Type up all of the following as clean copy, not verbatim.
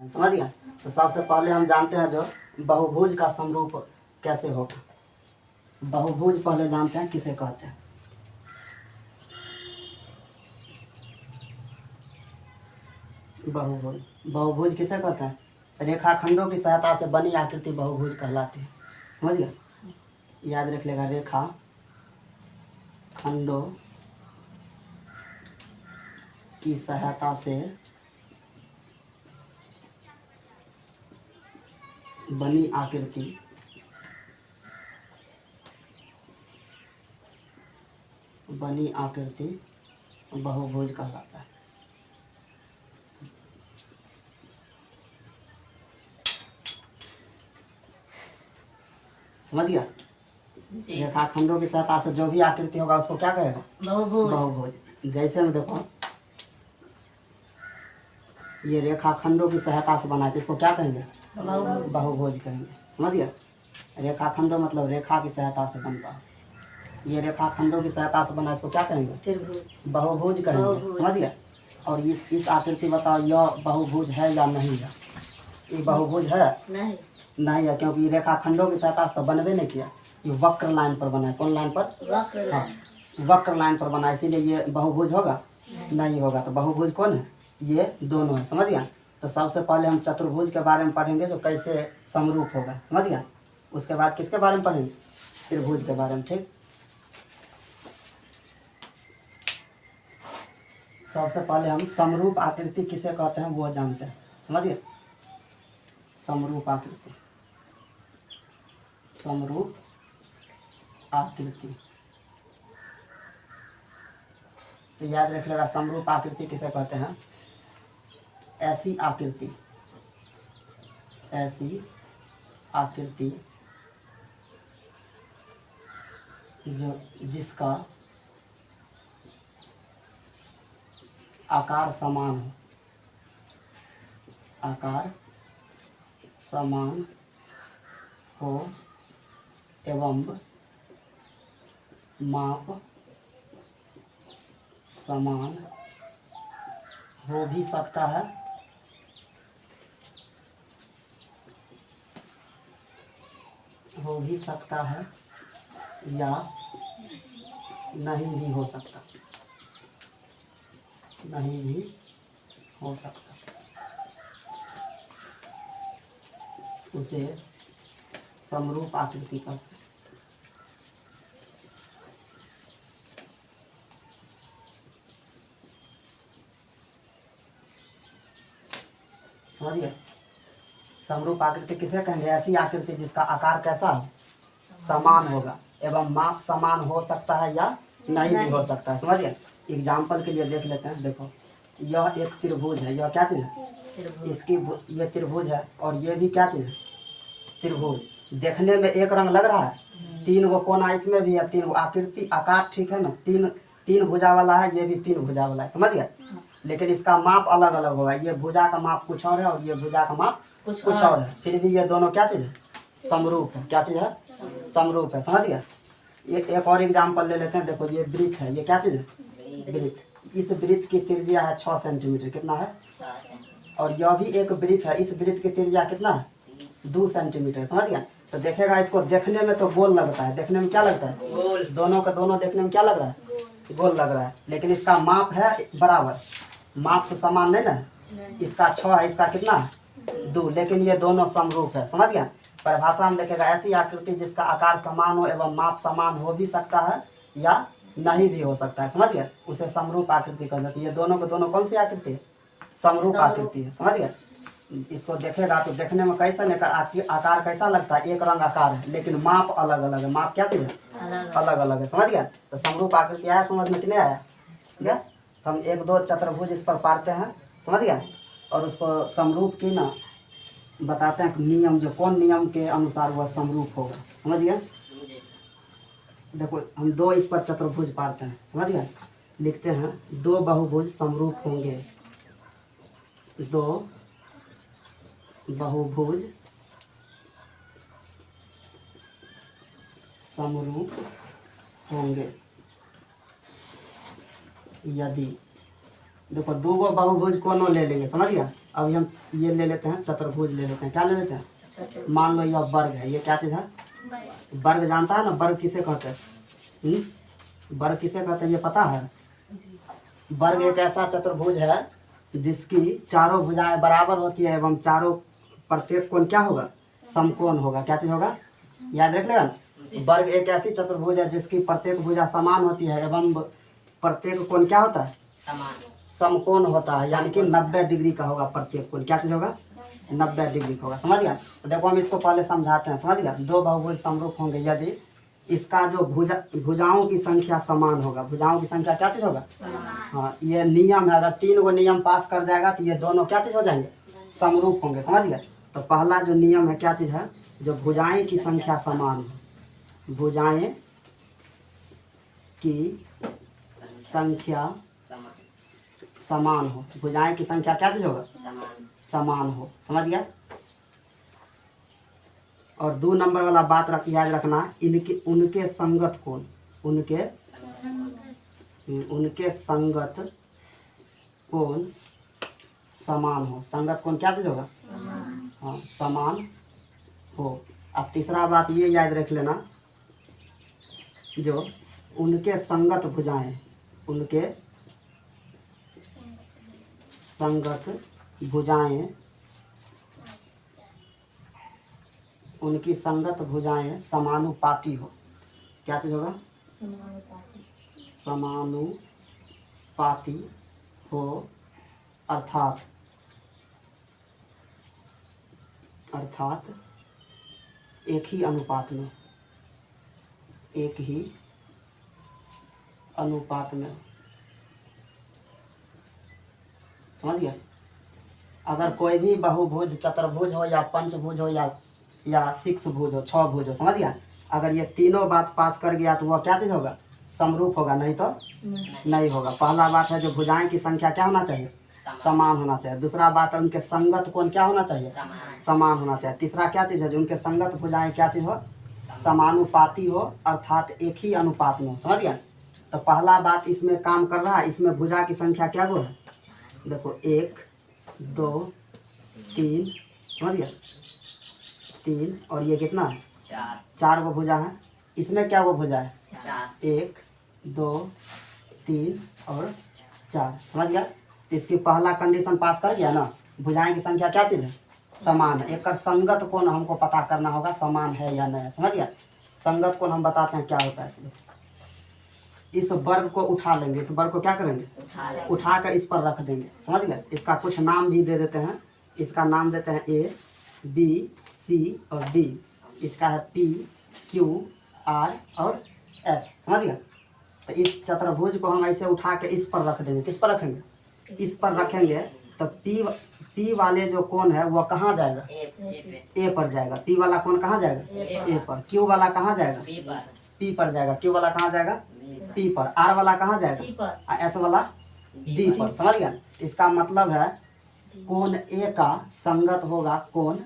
समझ गया। तो सबसे पहले हम जानते हैं जो बहुभुज का समरूप कैसे होगा। बहुभुज पहले जानते हैं किसे कहते हैं। बहुभुज बहुभुज किसे कहते हैं? रेखाखंडों की सहायता से बनी आकृति बहुभुज कहलाती है। समझ गया, याद रख लेगा। रेखा खंडों की सहायता से बनी आकृति बहुभुज कहलाता है। समझ गया। रेखाखंडों की सहायता से जो भी आकृति होगा उसको क्या कहेगा? बहुभुज। जैसे में देखो ये रेखाखंडों की सहायता से बनाए थे, इसको क्या कहेंगे? बहुभुज कहेंगे। समझ गया। रेखाखंडों मतलब रेखा की सहायता से बनता है। ये रेखाखंडों की सहायता से बना, इसको क्या कहेंगे? बहुभुज कहेंगे। समझ गया। और इस आकृति बताओ यह बहुभुज है या नहीं है? ये बहुभुज है? नहीं है, क्योंकि रेखाखंडों की सहायता से तो बनबे नहीं किया। ये वक्र लाइन पर बना है। कौन लाइन पर? वक्र लाइन पर बना, इसीलिए ये बहुभुज होगा? नहीं होगा। तो बहुभुज कौन है? ये दोनों है। समझ गया। तो सबसे पहले हम चतुर्भुज के बारे में पढ़ेंगे जो कैसे समरूप होगा। समझ गया। उसके बाद किसके बारे में पढ़ेंगे? त्रिभुज के बारे में। ठीक। सबसे पहले हम समरूप आकृति किसे कहते हैं वो जानते हैं। समझिए, समरूप आकृति। समरूप आकृति तो याद रखिएगा, समरूप आकृति किसे कहते हैं? ऐसी आकृति जो जिसका आकार समान हो एवं माप समान हो भी सकता है या नहीं भी हो सकता। उसे समरूप आकृति कहते हैं। समझिए, समरूप आकृति किसे कहेंगे? ऐसी आकृति जिसका आकार कैसा हो? समान होगा एवं माप समान हो सकता है या नहीं भी हो सकता है। समझिए, एग्जाम्पल के लिए देख लेते हैं। देखो, यह एक त्रिभुज है। यह क्या चीज़ है? इसकी ये त्रिभुज है और ये भी क्या चीज़ है? त्रिभुज। देखने में एक रंग लग रहा है, तीन गो कोना इसमें भी है, तीन गो आकृति आकार ठीक है ना, तीन भुजा वाला है, ये भी तीन भुजा वाला है। समझ गए। लेकिन इसका माप अलग अलग होगा। ये भुजा का माप कुछ और है और ये भुजा का माप कुछ और है। फिर भी ये दोनों क्या चीज़ है? समरूप है। क्या चीज़ है? समरूप है। समझ गया। एक और एग्जाम्पल ले लेते हैं। देखो, ये वृत्त है। ये क्या चीज़ है? वृत्त। इस वृत्त की त्रिज्या है 6 सेंटीमीटर। कितना है? और यह भी एक वृत्त है। इस वृत्त की त्रिज्या कितना है? 2 सेंटीमीटर। समझ गया। तो देखेगा, इसको देखने में तो गोल लगता है। देखने में क्या लगता है? गोल। दोनों का दोनों देखने में क्या लग रहा है? गोल लग रहा है। लेकिन इसका माप है बराबर। माप तो समान नहीं ना। इसका 6 है, इसका कितना है? 2। लेकिन ये दोनों समरूप है। समझ गया। परिभाषा में देखेगा, ऐसी आकृति जिसका आकार समान हो एवं माप समान हो भी सकता है या नहीं भी हो सकता है। समझ गया। उसे समरूप आकृति कहते हैं। ये दोनों को दोनों कौन सी आकृति है? समरूप आकृति है। समझ गया। इसको देखेगा तो देखने में कैसा आकार कैसा लगता है? एक रंग आकार है, लेकिन माप अलग अलग है। माप क्या चीज़ है? अलग अलग है। समझ गया। तो समरूप आकृति आया समझ में कि नहीं आया? ठीक है। तो हम 1-2 चतुर्भुज इस पर पारते हैं। समझ गया। और उसको समरूप की ना बताते हैं नियम, जो कौन नियम के अनुसार वह समरूप होगा। समझ गया। देखो, हम 2 इस पर चतुर्भुज पारते हैं। समझ गया। लिखते हैं, 2 बहुभुज समरूप होंगे। 2 बहुभुज समरूप होंगे यदि, देखो 2 गो बहुभुज कोनो ले लेंगे। समझ गया। अब हम ये ले लेते हैं, चतुर्भुज ले लेते हैं। क्या ले लेते हैं? मान लो यह वर्ग है। ये क्या चीज़ है? वर्ग। जानता है ना वर्ग किसे कहते हैं? वर्ग किसे कहते हैं ये पता है? वर्ग एक ऐसा चतुर्भुज है जिसकी चारों भुजाएं बराबर होती है एवं चारों प्रत्येक कोण क्या होगा? समकोण होगा। क्या चीज होगा? याद रख लेगा ना। वर्ग एक ऐसी चतुर्भुज है जिसकी प्रत्येक भुजा समान होती है एवं प्रत्येक कोण क्या होता है? समकोण होता है, यानी कि 90 डिग्री का होगा प्रत्येक कोण। क्या चीज होगा? 90 डिग्री का होगा। समझ गया? तो देखो हम इसको पहले समझाते हैं। समझ गया? दो बहुभुज समरूप होंगे यदि इसका जो भुजाओं की संख्या समान होगा। भुजाओं की संख्या क्या चीज होगा? हाँ, ये नियम है। अगर 3 गो नियम पास कर जाएगा तो ये दोनों क्या चीज हो जाएंगे? समरूप होंगे। समझ गए? तो पहला जो नियम है क्या चीज है? जो भुजाएं की संख्या समान हो। भुजाएं की संख्या समान हो। भुजाएं की संख्या क्या चीज होगा? समान हो। समझ गया? और 2 नंबर वाला बात याद रखना, इनके उनके संगत कोण, उनके संगत कोण समान हो। संगत कोण क्या चीज होगा? हाँ, समान हो। अब तीसरा बात ये याद रख लेना, जो उनके संगत भुजाएं, उनके संगत भुजाएं, उनकी संगत भुजाएं समानुपाती हो। क्या चीज होगा? समानुपाती हो, अर्थात एक ही अनुपात में, एक ही अनुपात में। समझ गया? अगर कोई भी बहुभुज, चतुर्भुज हो या पंचभुज हो या 6 भुज हो, 6 भुज हो, समझ गया? अगर ये तीनों बात पास कर गया तो वह क्या चीज होगा? समरूप होगा, नहीं तो नहीं होगा। पहला बात है जो भुजाएं की संख्या क्या होना चाहिए? समान होना चाहिए। दूसरा बात है उनके संगत कोण क्या होना चाहिए? समान होना चाहिए। तीसरा क्या चीज है? जो उनके संगत भुजाएं क्या चीज हो? समानुपाती हो, अर्थात एक ही अनुपात में हो। समझ गया? तो पहला बात इसमें काम कर रहा है। इसमें भुजा की संख्या क्या गो है? देखो 1 2 3, समझ गया? 3 और ये कितना है? 4 वो भुजा है। इसमें क्या वो भुजा है? 1 2 3 और 4। समझ गया? इसकी पहला कंडीशन पास कर गया ना। भुजाएं की संख्या क्या चीज है? समान है। एक संगत कोण हमको पता करना होगा समान है या नहीं। समझ गया? संगत कोण हम बताते हैं क्या होता है। इसमें इस वर्ग को उठा लेंगे। इस वर्ग को क्या करेंगे? उठा कर इस पर रख देंगे। समझ गए? इसका कुछ नाम भी दे देते हैं। इसका नाम देते हैं A B C और D। इसका है P Q R और S। समझ गया? तो इस चतुर्भुज को हम ऐसे उठा के इस पर रख देंगे। किस पर रखेंगे? इस पर रखेंगे तो P वाले जो कोण है वो कहाँ जाएगा? A पर जाएगा। P वाला कोण कहाँ जाएगा? A पर। Q वाला कहाँ जाएगा? P पर जाएगा। Q वाला कहाँ जाएगा? P पर। R वाला कहाँ जाएगा? S वाला D पर। समझ गया? इसका मतलब है कोण A का संगत होगा कोण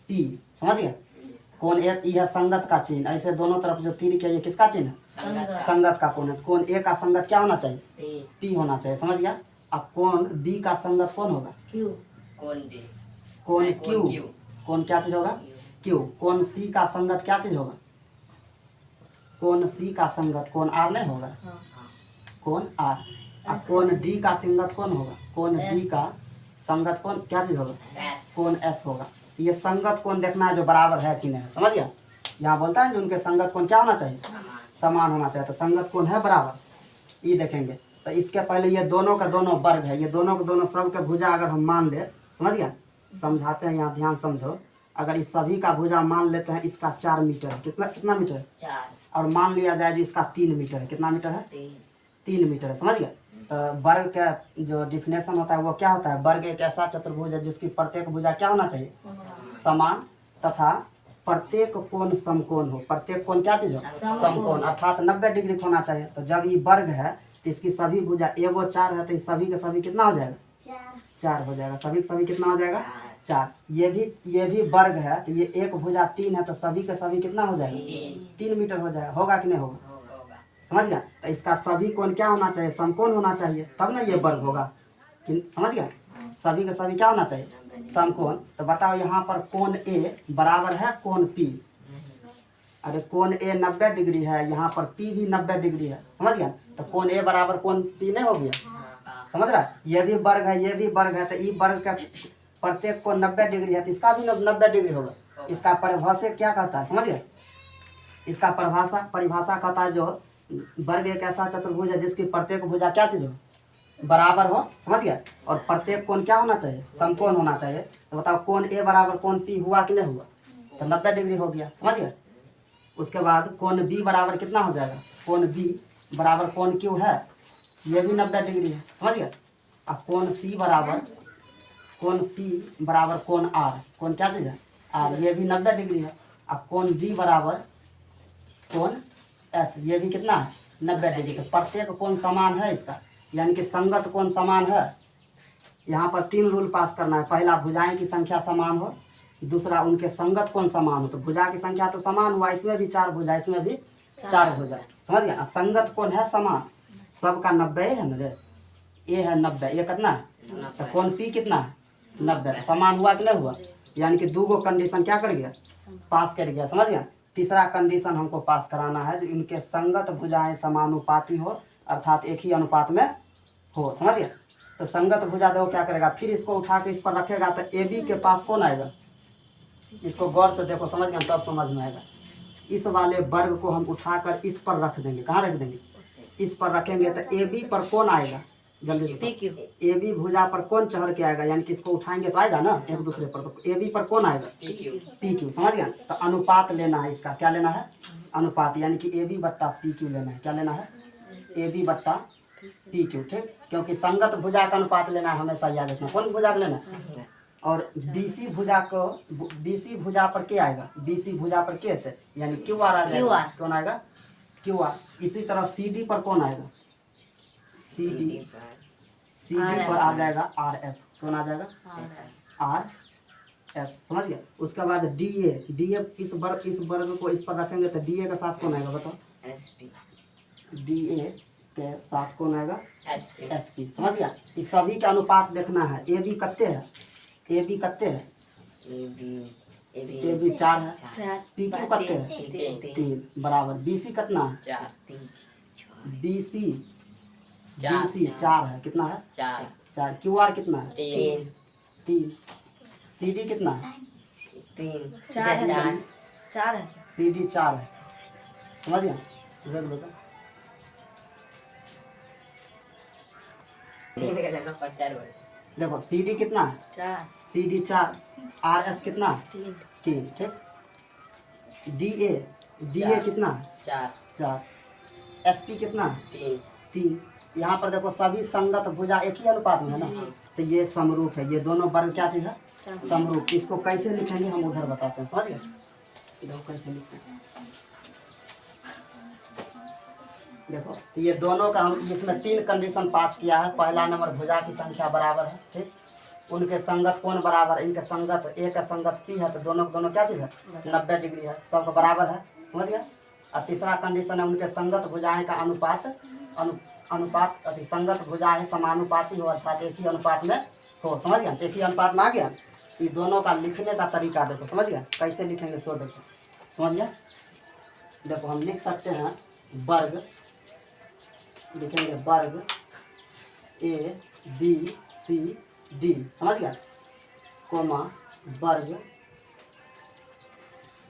P। समझ गया? कोण A यह संगत का चिन्ह, ऐसे दोनों तरफ जो तीर किया ये किसका चिन्ह है? संगत का कोण है। कोण A का संगत क्या होना चाहिए? P होना चाहिए। समझ गया? अब कोण B का संगत कौन होगा? कोण Q। कोण क्या चीज होगा? Q। कोण C का संगत क्या चीज होगा? कोण C का संगत कोण R नहीं होगा? कोण R। अब कोण D का संगत कौन होगा? कोण D का संगत कोण क्या चीज होगा? कोण S होगा। ये संगत कोण देखना है जो बराबर है कि नहीं। समझ गया? यहाँ बोलता है जो उनके संगत कोण क्या होना चाहिए? समान होना चाहिए। तो संगत कोण है बराबर, ये देखेंगे। तो इसके पहले ये दोनों का दोनों वर्ग है। ये दोनों के दोनों सब के भुजा अगर हम मान ले, समझ गया? समझाते हैं, यहाँ ध्यान समझो। अगर इस सभी का भुजा मान लेते हैं, इसका 4 मीटर है। कितना मीटर है? 4। और मान लिया जाए जो इसका 3 मीटर है। कितना मीटर है? 3 मीटर है। समझ गया? तो वर्ग का जो डिफिनेशन होता है वो क्या होता है? वर्ग एक ऐसा चतुर्भुज है जिसकी प्रत्येक भुजा क्या होना चाहिए? समान, तथा प्रत्येक कोण समकोण हो। प्रत्येक कोण क्या चीज हो? समकोण, अर्थात 90 डिग्री होना चाहिए। तो जब ये वर्ग है तो इसकी सभी भुजा एगो 4 है, तो सभी के सभी कितना हो जाएगा? 4 हो जाएगा। सभी के सभी कितना हो जाएगा? 4। ये भी वर्ग है तो ये एक भुजा 3 है, तो सभी के सभी कितना हो जाएगा? 3 मीटर हो जाएगा। होगा कि नहीं होगा? समझ गया? तो इसका सभी कोण क्या होना चाहिए? समकोण होना चाहिए, तब ना ये वर्ग होगा। समझ गया? सभी का सभी क्या होना चाहिए? समकोण। तो बताओ यहाँ पर कोण ए बराबर है कोण पी। अरे कोण ए 90 डिग्री है, यहाँ पर पी भी 90 डिग्री है, समझ गया। तो कोण ए बराबर कोण पी नहीं हो गया, समझ रहा है। ये भी वर्ग है, ये भी वर्ग है, तो ई वर्ग का प्रत्येक कोण 90 डिग्री है, तो इसका भी 90 डिग्री होगा। इसका परिभाषा क्या कहता है, समझ गए। इसका परिभाषा कहता है जो वर्ग एक ऐसा चतुर्भुज है जिसकी प्रत्येक भुजा क्या चीज हो, बराबर हो, समझ गया। और प्रत्येक कोण क्या होना चाहिए, समकोण होना चाहिए। तो बताओ कोण ए बराबर कोण पी हुआ कि नहीं हुआ, तो 90 डिग्री हो गया, समझ गया। उसके बाद कोण बी बराबर कितना हो जाएगा, कोण बी बराबर कोण क्यू है, ये भी 90 डिग्री है, समझ गया। अब कोण सी बराबर कोण आर, कोण क्या चीज है आर, ये भी 90 डिग्री है। अब कोण डी बराबर कोण एस, ये भी कितना है 90 डिग्री। तो प्रत्येक कोण समान है इसका, यानी कि संगत कोण समान है। यहाँ पर 3 रूल पास करना है। पहला, भुजाएं की संख्या समान हो। दूसरा, उनके संगत कोण समान हो। तो भुजा की संख्या तो समान हुआ, इसमें भी 4 भुजा, इसमें भी 4 भुजा, समझ गया। संगत कोण है समान, सबका 90 है ना रे, ए है 90, ये कितना है, तो कोण पी कितना है 90, समान हुआ कि नहीं हुआ। यानी कि 2 कंडीशन क्या कर गया, पास कर गया, समझ गया। तीसरा कंडीशन हमको पास कराना है जो इनके संगत भुजाएं समानुपाती हो, अर्थात एक ही अनुपात में हो, समझ गया। तो संगत भुजा देखो क्या करेगा, फिर इसको उठा के इस पर रखेगा तो ए बी के पास कौन आएगा, इसको गौर से देखो, समझ गया, तब समझ में आएगा। इस वाले वर्ग को हम उठाकर इस पर रख देंगे, कहाँ रख देंगे, इस पर रखेंगे तो ए बी पर कौन आएगा, जल्दी ए बी भुजा पर कौन चढ़ के आएगा, यानी कि इसको उठाएंगे तो आएगा ना एक दूसरे पर, तो ए बी पर कौन आएगा पी क्यू, समझ गया। तो अनुपात लेना है इसका, क्या लेना है, अनुपात, यानी कि ए बी बट्टा पी क्यू लेना है। क्या लेना है, ए बी बट्टा पी क्यू, ठीक। क्योंकि संगत भुजा का अनुपात लेना है, हमेशा याद रखना। कौन भुजा लेना है, और बीसी भुजा को, बीसी भुजा पर क्या आएगा, बीसी भुजा पर क्या है, यानी क्यू आर आ जाएगा, कौन आएगा क्यू आर। इसी तरह सी डी पर कौन आएगा, सी डी पर आ जाएगा आर एस, कौन आ जाएगा आर एस, समझ गया। उसके बाद डी ए, इस वर्ग को इस पर रखेंगे तो डी ए के साथ कौन आएगा, बताओ, डी ए के साथ कौन आएगा, एस पी, समझ गया। इस सभी के अनुपात देखना है। ए बी कत्ते है, ए बी कत्ते है, ए बी 4 है, पी क्यू कत्ते है 3 बराबर, बी सी कितना है, बी सी 4 है, कितना है 4, क्यू आर कितना है 3, सी डी कितना है 4 है, सी डी 4 है, समझ गया। देखो सी डी कितना है 4, सी डी 4, आर एस कितना है 3, ठीक। डी ए कितना है 4, एस पी कितना है 3। यहाँ पर देखो सभी संगत भुजा एक ही अनुपात में है ना, तो ये समरूप है। ये दोनों वर्ग क्या चीज है, समरूप। इसको कैसे लिखेंगे हम उधर बताते हैं, समझ गए। देखो कैसे लिखते हैं, देखो तो ये दोनों का हम इसमें 3 कंडीशन पास किया है। पहला नंबर, भुजा की संख्या बराबर है, ठीक। उनके संगत कोण बराबर, इनके संगत ए का संगत पी है, तो दोनों क्या चीज है 90 डिग्री है, सबका बराबर है, समझ गया। और तीसरा कंडीशन है उनके संगत भुजाएं का अनुपात अति संगत भुजाएं समानुपाती हो, अर्थात एक ही अनुपात में हो, समझ गया। एक ही अनुपात में आ गया। ये दोनों का लिखने का तरीका देखो, समझ गया, कैसे लिखेंगे सो देखो, समझ गया। देखो हम लिख सकते हैं वर्ग, लिखेंगे वर्ग ए बी सी डी, समझ गया, कोमा वर्ग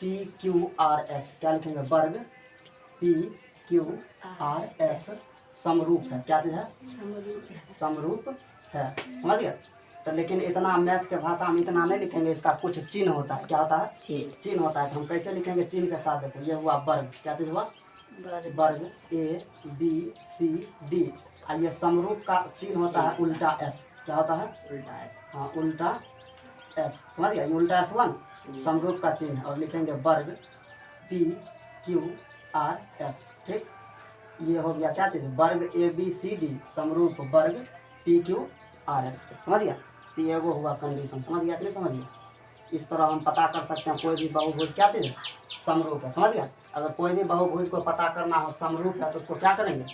पी क्यू आर एस, क्या लिखेंगे, वर्ग पी क्यू आर एस समरूप है, क्या चीज है समरूप है, समझ गया। तो लेकिन इतना मैथ के भाषा में इतना नहीं लिखेंगे, इसका कुछ चिन्ह होता है, क्या होता है चिन्ह होता है। तो हम कैसे लिखेंगे चिन्ह के साथ, देखो ये हुआ वर्ग, क्या चीज हुआ वर्ग ए बी सी डी, ये समरूप का चिन्ह होता है उल्टा एस, क्या होता है उल्टा एस, हाँ उल्टा एस, समझ गया। ये उल्टा एस 1 समरूप का चिन्ह, और लिखेंगे वर्ग पी क्यू आर एस, ठीक। ये हो गया क्या चीज, वर्ग ए बी सी डी समरूप वर्ग पी क्यू आर एस, समझ गया। तो ये वो हुआ कंडीशन, समझ गया कि नहीं समझ गया। इस तरह हम पता कर सकते हैं कोई भी बहुभुज क्या चीज है समरूप है, समझ गया। अगर कोई भी बहुभुज को पता करना हो समरूप है तो उसको क्या करेंगे,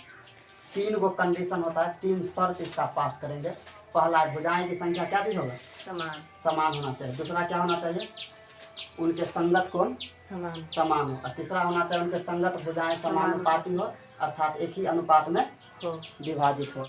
3 गो कंडीशन होता है, 3 शर्त इसका पास करेंगे। पहला भुजाएं की संख्या क्या चीज होगा? समान। समान होना चाहिए। दूसरा क्या होना चाहिए? उनके संगत कोण समान हो। और तीसरा होना चाहिए उनके संगत भुजाएं समानुपाती हो, अर्थात एक ही अनुपात में हो विभाजित हो।